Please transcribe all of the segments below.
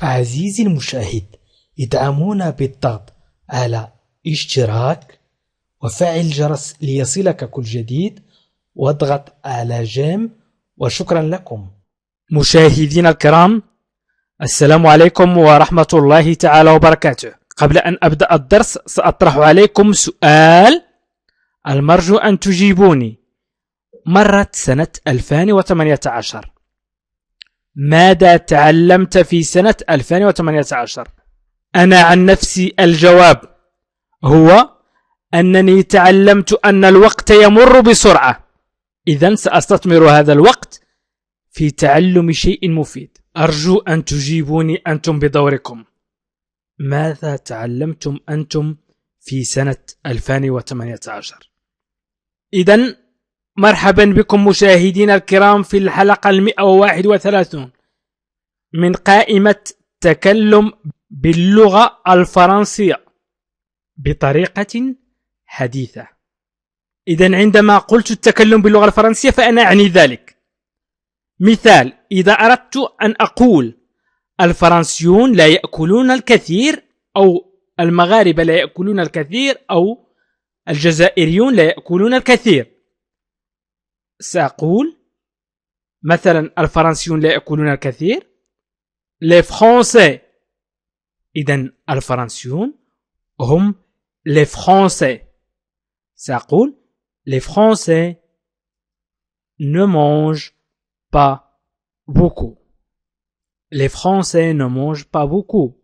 عزيزي المشاهد، ادعمونا بالضغط على اشتراك وفعل الجرس ليصلك كل جديد واضغط على جيم، وشكرا لكم. مشاهدينا الكرام، السلام عليكم ورحمة الله تعالى وبركاته. قبل أن أبدأ الدرس سأطرح عليكم سؤال المرجو أن تجيبوني. مرت سنة 2018. ماذا تعلمت في سنة 2018؟ أنا عن نفسي الجواب هو أنني تعلمت أن الوقت يمر بسرعة، إذن سأستثمر هذا الوقت في تعلم شيء مفيد. أرجو أن تجيبوني أنتم بدوركم. ماذا تعلمتم أنتم في سنة 2018؟ إذن مرحبا بكم مشاهدينا الكرام في الحلقة 131 من قائمة تكلم باللغة الفرنسية بطريقة حديثة. إذن عندما قلت التكلم باللغة الفرنسية فأنا أعني ذلك. مثال: إذا أردت أن أقول الفرنسيون لا يأكلون الكثير، أو المغاربة لا يأكلون الكثير، أو الجزائريون لا يأكلون الكثير، سأقول مثلا الفرنسيون لا يأكلون الكثير les Français. إذن الفرنسيون هم les Français. سأقول les Français ne mangent pas beaucoup. Les Français ne mangent pas beaucoup.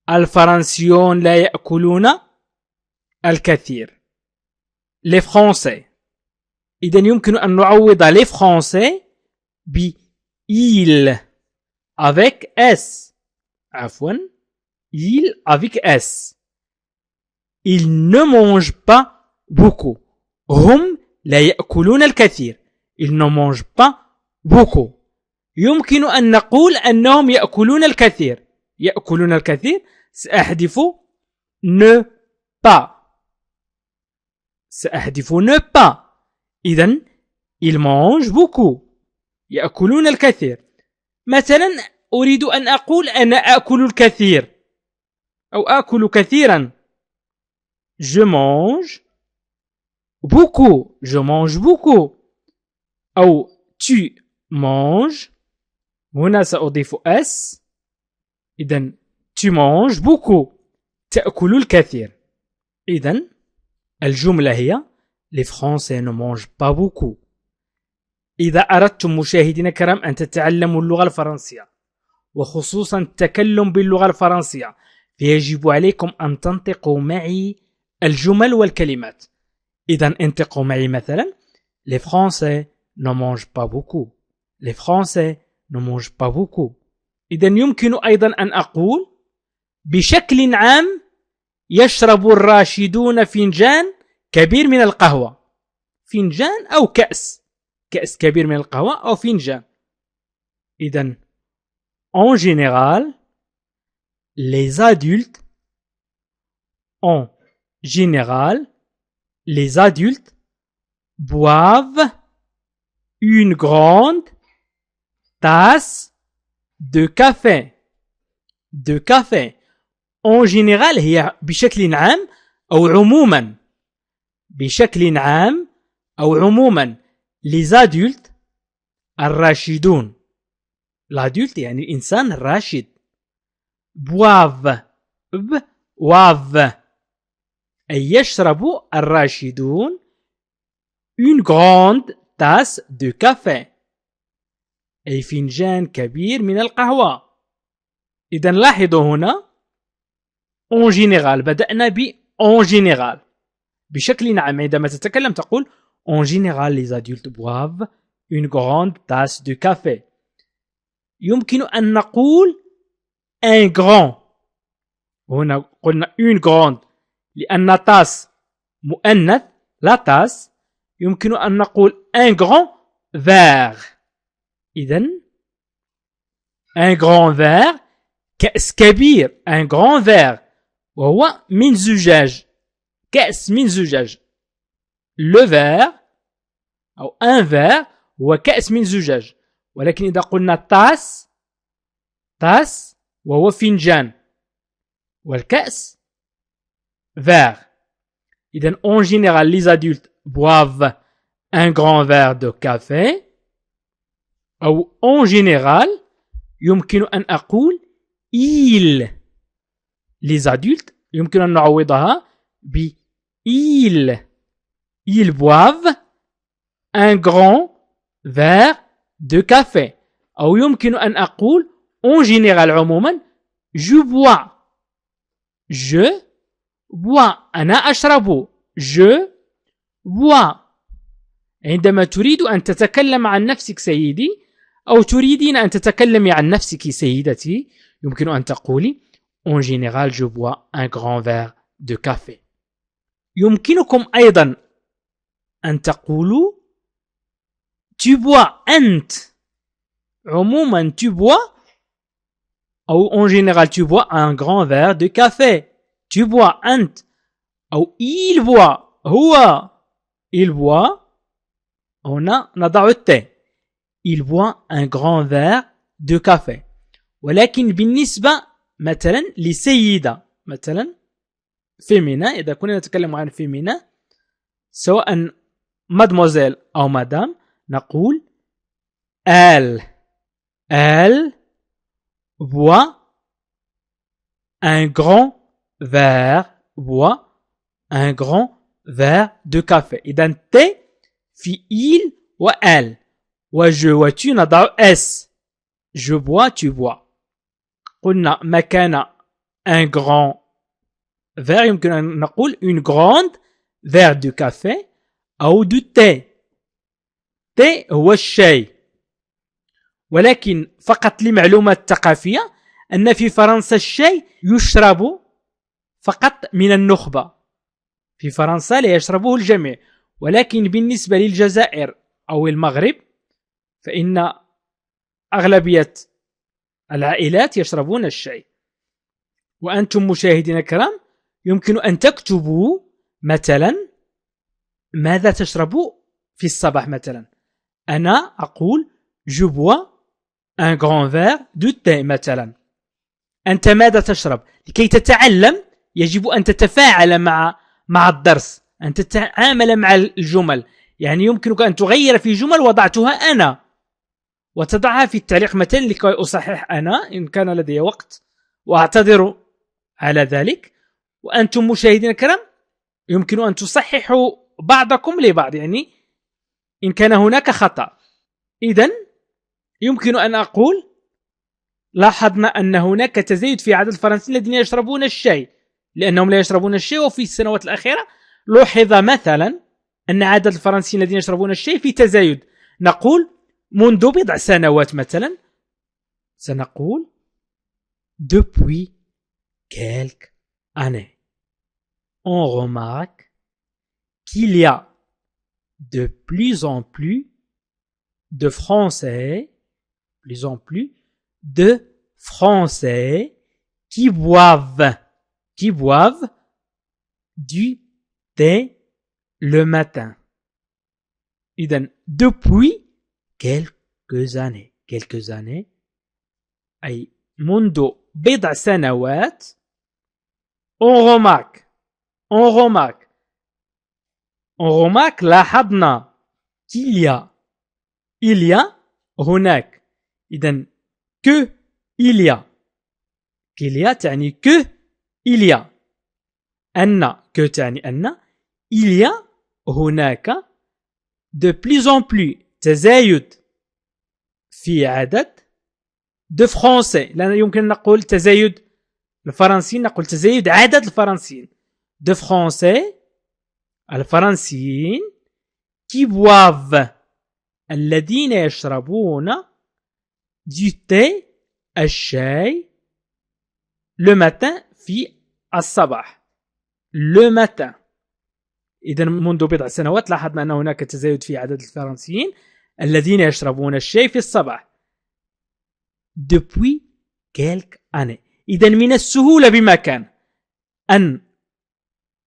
الفرنسيون لا يأكلون الكثير. les Français. إذن يمكن أن نعوض les Français ب ils avec S. عفوا, ils avec S. Ils ne mangent pas beaucoup. هم لا يأكلون الكثير. Ils ne mangent pas beaucoup. يمكن أن نقول أنهم يأكلون الكثير. يأكلون الكثير سأحذف ne pas. سأحذف ne pas. إذن ils mangent beaucoup. يأكلون الكثير. مثلا أريد أن أقول أنا أكل الكثير أو أكل كثيرا. Je mange beaucoup. Je mange beaucoup. أو tu manges. هنا سأضيف S. إذن tu manges beaucoup. تأكل الكثير. إذن الجملة هي les Français ne mangent pas beaucoup. إذا أردتم مشاهدينا الكرام أن تتعلموا اللغة الفرنسية وخصوصا التكلم باللغة الفرنسية، فيجب عليكم أن تنطقوا معي الجمل والكلمات. إذن انطقوا معي مثلا les Français ne mangent pas beaucoup. Les Français ne mangent pas beaucoup. إذن يمكن أيضا أن أقول بشكل عام يشرب الراشدون فنجان كبير من القهوة. فنجان أو كأس كبير من القهوة أو فنجان. إذن en général les adultes boivent une grande tasse de café. En général هي بشكل عام أو عموما. بشكل عام أو عموما. les adultes الراشدون. l'adulte يعني الإنسان الراشد. boivent أي يشرب الراشدون une grande tasse de café أي فنجان كبير من القهوة. إذن لاحظوا هنا en général بدأنا ب en général بشكل عام. عندما تتكلم تقول en général les adultes boivent une grande tasse de café. يمكن أن نقول un grand. هنا قلنا une grande لأن tasse مؤنث لا tasse. يمكن أن نقول un grand verre. إذن un grand verre كأس كبير. un grand verre وهو من زجاج. كأس من زجاج. le verre أو un verre هو كأس من زجاج. ولكن إذا قلنا tasse وهو فنجان، والكأس verre. إذن en général les adultes boivent un grand verre de café. أو en général يمكن أن أقول ils. les adultes يمكن أن نعوضها ب ils boivent un grand verre de café. أو يمكن أن أقول en général عموما je bois أنا أشرب je bois. عندما تريد أن تتكلم عن نفسك سيدي أو تريدين أن تتكلمي عن نفسك سيدتي يمكن أن تقولي en général je bois un grand verre de café. يمكنكم أيضا أن تقولوا tu bois أنت. عموما tu bois أو en général tu bois un grand verre de café. tu bois أنت. أو il boit هو. il boit هنا نضع التاء. il boit un grand verre de café. ولكن بالنسبة مثلا لسيدة مثلا فيمينا، إذا كنا نتكلم عن فيمينا سواء مادموزيل أو مدام نقول elle boit un grand verre de café. إذا ت في il و elle وje وtu نضع s. je bois tu bois. قلنا مكان un grand verre يمكن أن نقول une grande verre de café أو du thé. thé هو الشاي. ولكن فقط لمعلومات ثقافية أن في فرنسا الشاي يشرب فقط من النخبة. في فرنسا لا يشربه الجميع، ولكن بالنسبة للجزائر أو المغرب فإن أغلبية العائلات يشربون الشاي. وأنتم مشاهدين الكرام يمكن أن تكتبوا مثلا ماذا تشربوا في الصباح. مثلا أنا أقول je bois un grand verre de thé مثلا. أنت ماذا تشرب؟ لكي تتعلم يجب أن تتفاعل مع الدرس، أن تتعامل مع الجمل. يعني يمكنك أن تغير في جمل وضعتها أنا وتضعها في التعليق مثلا لكي أصحح أنا إن كان لدي وقت، وأعتذر على ذلك. وأنتم مشاهدين الكرام يمكن أن تصححوا بعضكم لبعض، يعني إن كان هناك خطأ. إذن يمكن أن أقول لاحظنا أن هناك تزايد في عدد الفرنسيين الذين يشربون الشاي لأنهم لا يشربون الشاي. وفي السنوات الأخيرة لوحظ مثلا أن عدد الفرنسيين الذين يشربون الشاي في تزايد. نقول منذ بضع سنوات مثلا سنقول depuis quelques années on remarque qu'il y a de plus en plus de Français qui boivent du thé le matin. إذن depuis quelques années أي منذ بضع سنوات on remarque لاحظنا qu'il y a هناك. إذن que il y a تعني que il y a. أن que تعني أن il y a هناك de plus en plus تزايد في عدد de français. لا يمكن نقول تزايد الفرنسيين، نقول تزايد عدد الفرنسيين de français الفرنسيين qui boivent الذين يشربون du thé الشاي le matin في الصباح le matin. إذن منذ بضع سنوات لاحظنا أن هناك تزايد في عدد الفرنسيين الذين يشربون الشاي في الصباح depuis quelques années. إذن من السهولة بمكان أن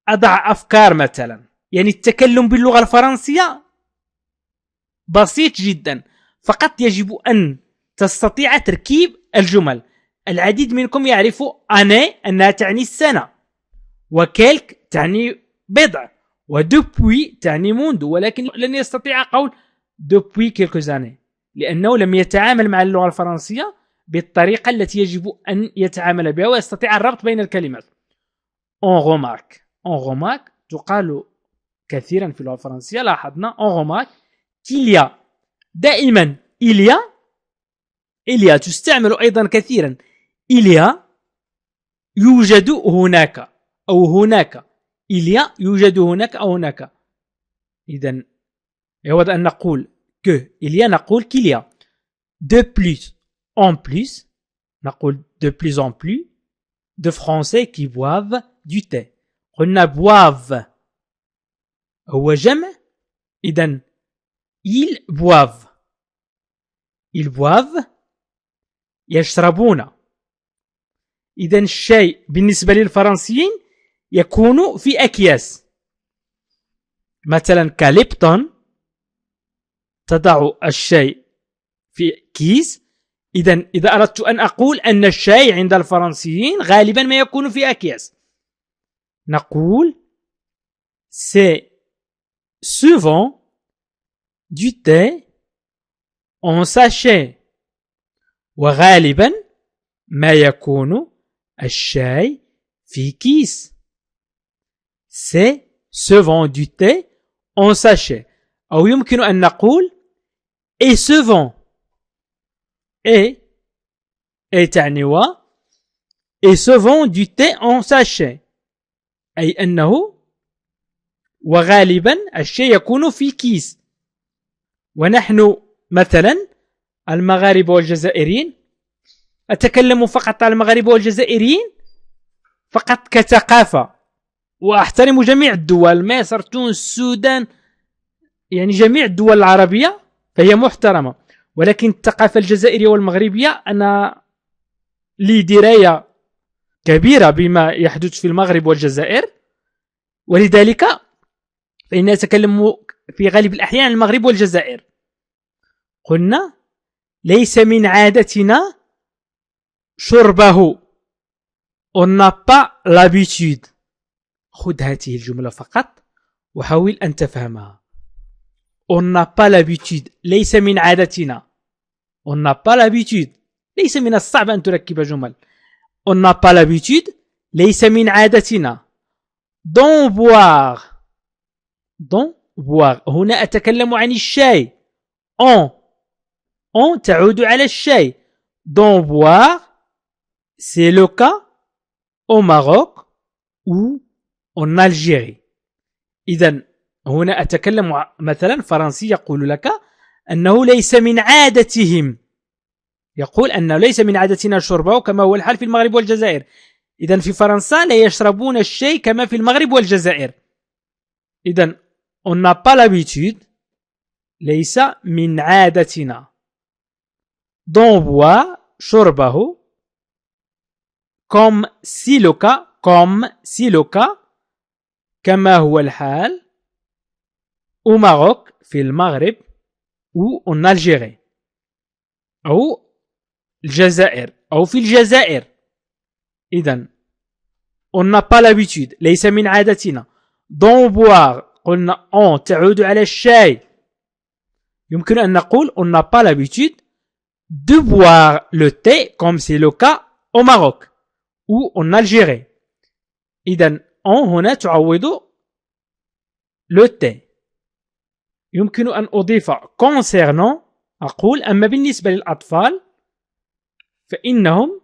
أضع أفكار مثلا، يعني التكلم باللغة الفرنسية بسيط جدا، فقط يجب أن تستطيع تركيب الجمل. العديد منكم يعرف année أنها تعني السنة، وكيلك تعني بضع، ودوبوي تعني منذ، ولكن لن يستطيع قول دوبوي كيلكوز années لأنه لم يتعامل مع اللغة الفرنسية بالطريقة التي يجب أن يتعامل بها ويستطيع الربط بين الكلمات. on remarque تقال كثيرا في اللغة الفرنسية. لاحظنا on remarque qu'il y a دائما il y تستعمل أيضا كثيرا il y a يوجد هناك أو هناك il y a يوجد هناك أو هناك. إذن يود أن نقول que il y a نقول qu'il y a de plus en plus نقول de plus en plus de Français qui boivent du thé. قلنا boivent هو جمع. إذن ils boivent يشربون. إذن الشاي بالنسبة للفرنسيين يكون في أكياس، مثلا كاليبتون تضع الشاي في كيس. إذن إذا أردت أن أقول أن الشاي عند الفرنسيين غالبا ما يكون في أكياس، نقول c'est souvent du thé en sachet. وغالبا ما يكون الشاي في كيس. c'est souvent du thé en sachet. أو يمكن أن نقول et souvent et تعني و et souvent du thé en sachet أي أنه وغالبا الشيء يكون في كيس. ونحن مثلا المغاربة والجزائريين، أتكلم فقط عن المغاربة والجزائريين فقط كثقافة، وأحترم جميع الدول، مصر تونس السودان، يعني جميع الدول العربية فهي محترمة، ولكن الثقافة الجزائرية والمغربية أنا لي دراية كبيرة بما يحدث في المغرب والجزائر، ولذلك فإني أتكلم في غالب الأحيان عن المغرب والجزائر. قلنا ليس من عادتنا شربه on n'a pas l'habitude. خذ هذه الجملة فقط وحاول أن تفهمها. on n'a pas l'habitude ليس من عادتنا. on n'a pas l'habitude ليس من الصعب أن تركب جمل. on n'a pas l'habitude ليس من عادتنا. d'en boire هنا أتكلم عن الشاي. on تعود على الشاي. d'en boire c'est le cas au Maroc ou en Algérie. إذن هنا أتكلم مثلا فرنسي يقول لك أنه ليس من عادتهم، يقول أنه ليس من عادتنا شربه كما هو الحال في المغرب والجزائر. إذن في فرنسا لا يشربون الشاي كما في المغرب والجزائر. إذن on n'a pas l'habitude ليس من عادتنا. d'en boire شربه comme si le cas كما هو الحال au Maroc في المغرب ou en Algérie أو الجزائر أو في الجزائر. إذن on n'a pas l'habitude ليس من عادتنا. d'en boire قلنا on تعود على الشاي، يمكن أن نقول on n'a pas l'habitude de boire le thé comme c'est le cas au Maroc ou en Algérie. إذن on هنا تعوض le thé. يمكن أن أضيف concernant، أقول أما بالنسبة للأطفال فإنهم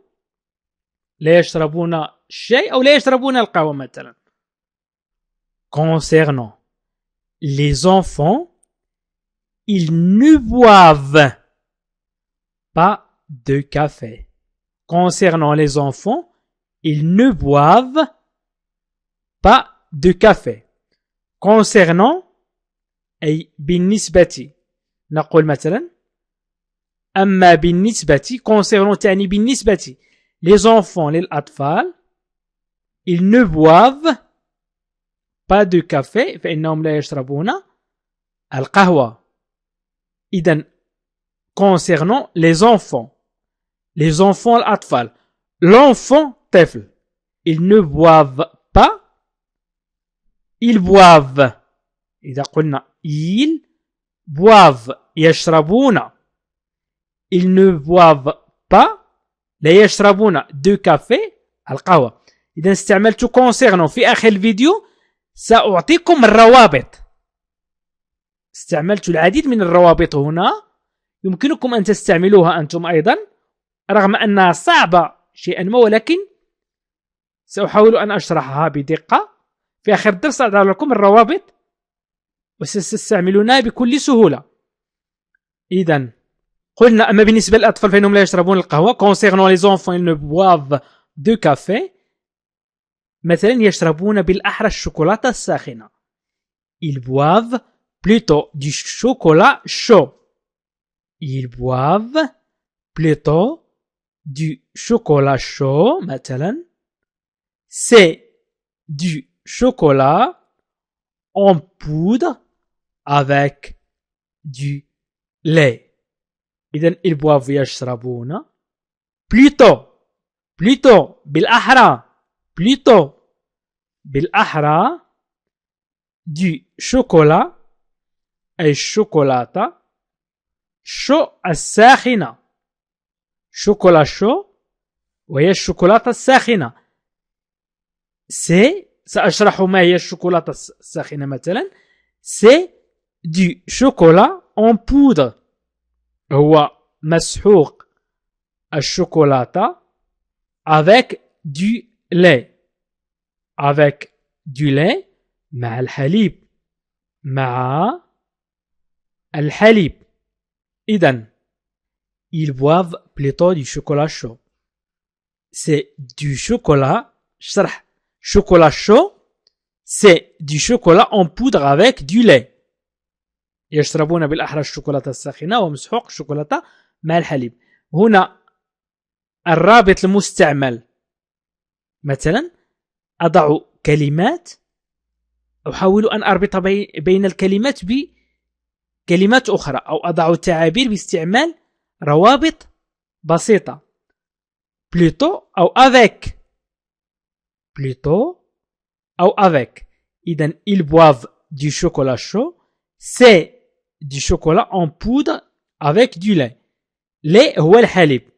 لا يشربون الشاي أو لا يشربون القهوة مثلا. concernant les enfants ils ne boivent pas de café. concernant les enfants ils ne boivent pas de café. concernant أي بالنسبة، نقول مثلا أما بالنسبة concernant تعني بالنسبة les enfants للأطفال ils ne boivent pas de café فإنهم لا يشربون القهوة. إذن concernant les enfants الأطفال l'enfant طفل. Ils ne boivent pas. Ils boivent. إذا قلنا ils boivent يشربون. Ils ne boivent pas لا يشربون دو كافي القهوة. إذا استعملت concernant في آخر الفيديو سأعطيكم الروابط. استعملت العديد من الروابط هنا يمكنكم أن تستعملوها أنتم أيضا رغم أنها صعبة شيئا ما ولكن سأحاول أن أشرحها بدقة. في آخر الدرس سأضع لكم الروابط وستستعملونها بكل سهولة. إذا قلنا أما بالنسبة للأطفال فإنهم لا يشربون القهوة. concernant les enfants ils ne boivent de café. مثلا يشربون بالأحرى الشوكولاتة الساخنة. ils boivent plutôt du chocolat chaud. Ils boivent plutôt du chocolat chaud مثلا. C'est du chocolat en poudre avec du lait. إذن ils boivent يشربون plutôt بالأحرى du chocolat أي الشوكولاتة شو الساخنة. شوكولا شو وهي الشوكولاتة الساخنة. سأشرح ما هي الشوكولاتة الساخنة مثلا. c'est du chocolat en poudre. هو مسحوق الشوكولاتة avec du lait. avec du lait مع الحليب. إذن ils boivent plutôt du chocolat chaud. c'est du chocolat. شرح chocolat chaud c'est du chocolat en poudre avec du lait. يشربون بالأحرى الشوكولاتة الساخنة ومسحوق الشوكولاتة مع الحليب. هنا الرابط المستعمل مثلا أضع كلمات أحاول أن أربط بين الكلمات بكلمات أخرى أو أضع تعابير باستعمال روابط بسيطة. plutôt أو avec. إذن ils boivent du chocolat chaud. c'est du chocolat en poudre avec du lait. lait هو الحليب.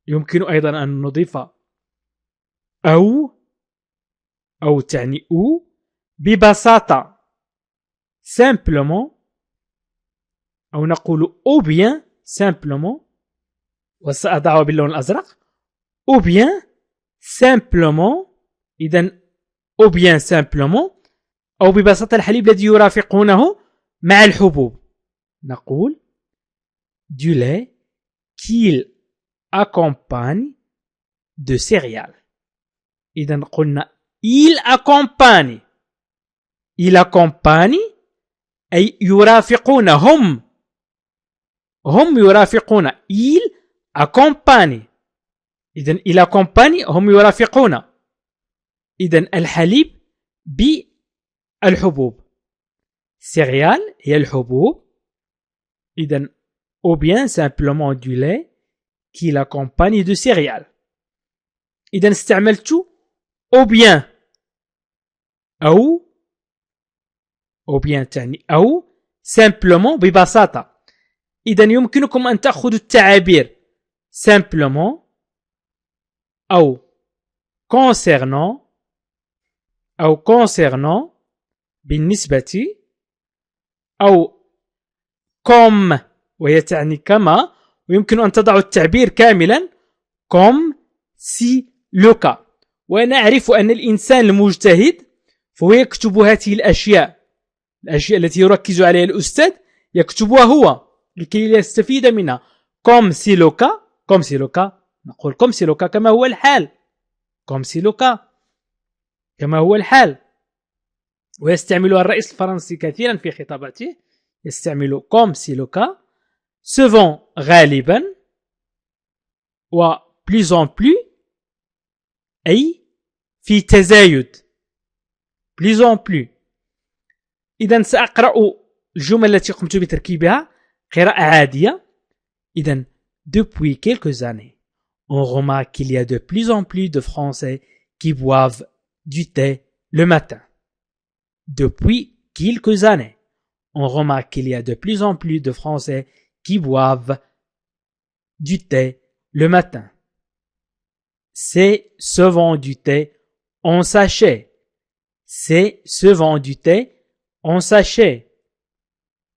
يمكن أيضا أن نضيف أو تعني ببساطة simplement أو نقول ou bien simplement وسأضعه باللون الأزرق ou bien simplement. إذن ou bien simplement أو ببساطة الحليب الذي يرافقونه مع الحبوب. نقول du lait qu'il accompagne de céréales. إذن قلنا il accompagne أي يرافقون. هم يرافقون. il accompagne. إذن il accompagne هم يرافقون. إذن الحليب بالحبوب. céréales هي الحبوب. إذن ou bien simplement du lait qui l'accompagne de céréales. إذن استعملت ou bien أو bien تعني أو simplement ببساطة. إذن يمكنكم أن تأخذوا التعابير simplement أو concernant بالنسبة أو comme وهي تعني كما. ويمكن أن تضعوا التعبير كاملا comme si le cas. ونعرف أن الإنسان المجتهد فهو يكتب هذه الأشياء التي يركز عليها الأستاذ يكتبها هو لكي يستفيد منها. comme si le cas نقول comme si le cas كما هو الحال. كما هو الحال. ويستعملها الرئيس الفرنسي كثيرا في خطاباته. يستعمل comme si le cas souvent غالبا و plus en plus أي في تزايد. plus en plus. إذن سأقرأ الجمل التي قمت بتركيبها قراءة عادية. إذن depuis quelques années On remarque qu'il y a de plus en plus de Français qui boivent du thé le matin. Depuis quelques années, on remarque qu'il y a de plus en plus de Français qui boivent du thé le matin. C'est souvent du thé en sachet. C'est souvent du thé en sachet.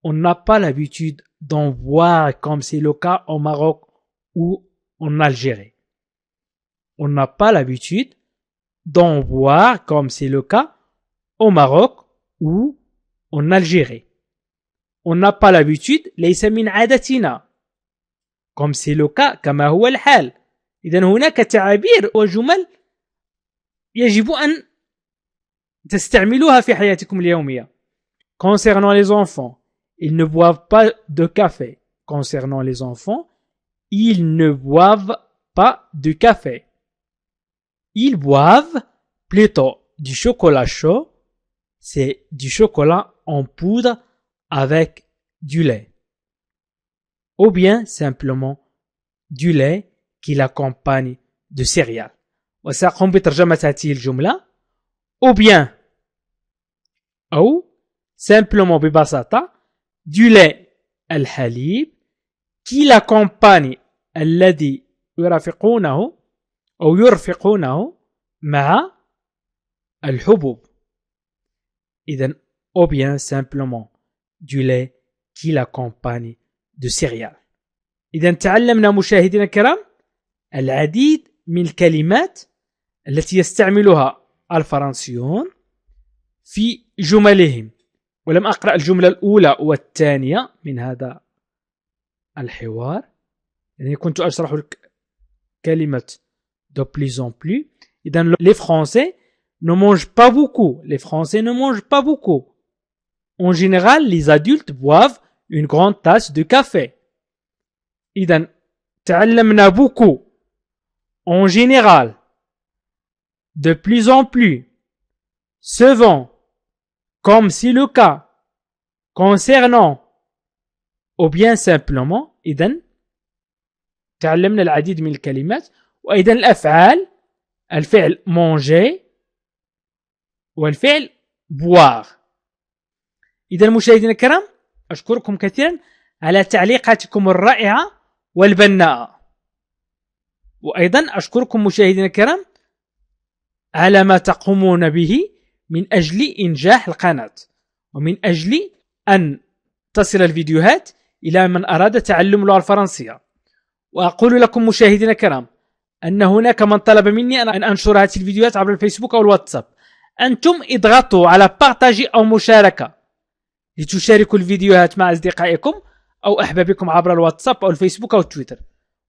On n'a pas l'habitude d'en boire comme c'est le cas au Maroc ou en Algérie. On n'a pas l'habitude d'en boire comme c'est le cas au Maroc ou en Algérie. On n'a pas l'habitude ليس من عادتنا comme c'est le cas كما هو الحال. إذن هناك تعابير وجمل يجب أن تستعملوها في حياتكم اليومية. Concernant les enfants, ils ne boivent pas de café. Concernant les enfants, ils ne boivent pas de café. Ils boivent plutôt du chocolat chaud. C'est du chocolat en poudre avec du lait. Ou bien simplement du lait qui l'accompagne de céréales. وسأقوم بترجمة هذه الجملة. Ou bien أو simplement ببساطة du lait الحليب qui l'accompagne الذي يرافقونه أو يرفقونه مع الحبوب. إذن ou bien simplement du lait qui l'accompagne de céréales. إذن تعلمنا مشاهدينا الكرام العديد من الكلمات التي يستعملها الفرنسيون في جملهم. ولم أقرأ الجملة الأولى والثانية من هذا الحوار، يعني كنت أشرح لك كلمة de plus en plus. إذن les Français ne mangent pas beaucoup. Les Français ne mangent pas beaucoup. En général, les adultes boivent une grande tasse de café. إذن تعلمنا beaucoup. En général, de plus en plus, souvent, comme c'est le cas, concernant, ou bien simplement. إذن تعلمنا العديد من الكلمات. وأيضا الأفعال، الفعل manger والفعل boire. إذن مشاهدينا الكرام أشكركم كثيرا على تعليقاتكم الرائعة والبناءة. وأيضا أشكركم مشاهدينا الكرام على ما تقومون به من أجل إنجاح القناة ومن أجل أن تصل الفيديوهات إلى من أراد تعلم اللغة الفرنسية. وأقول لكم مشاهدينا الكرام أن هناك من طلب مني أن أنشر هذه الفيديوهات عبر الفيسبوك أو الواتساب. أنتم اضغطوا على بارتاجي أو مشاركة لتشاركوا الفيديوهات مع أصدقائكم أو أحبابكم عبر الواتساب أو الفيسبوك أو تويتر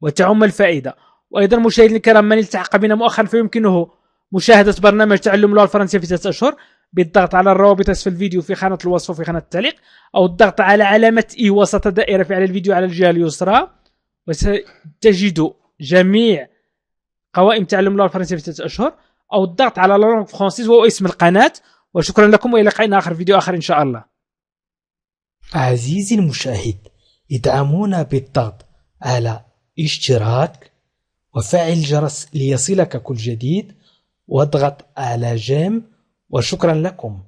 وتعم الفائدة. وأيضا مشاهدينا الكرام من التحق بنا مؤخرا فيمكنه مشاهدة برنامج تعلم اللغة الفرنسية في 3 أشهر بالضغط على الروابط أسفل الفيديو في خانة الوصف وفي خانة التعليق، أو الضغط على علامة إي وسط دائرة في على الفيديو على الجهة اليسرى، وستجد جميع قوائم تعلم اللغة الفرنسية في 3 أشهر، أو الضغط على لونغ فرانسيز وهو اسم القناة. وشكرا لكم وإلى لقاء آخر فيديو آخر إن شاء الله. عزيزي المشاهد، ادعمونا بالضغط على اشتراك وفعل الجرس ليصلك كل جديد واضغط على جيم، وشكرا لكم.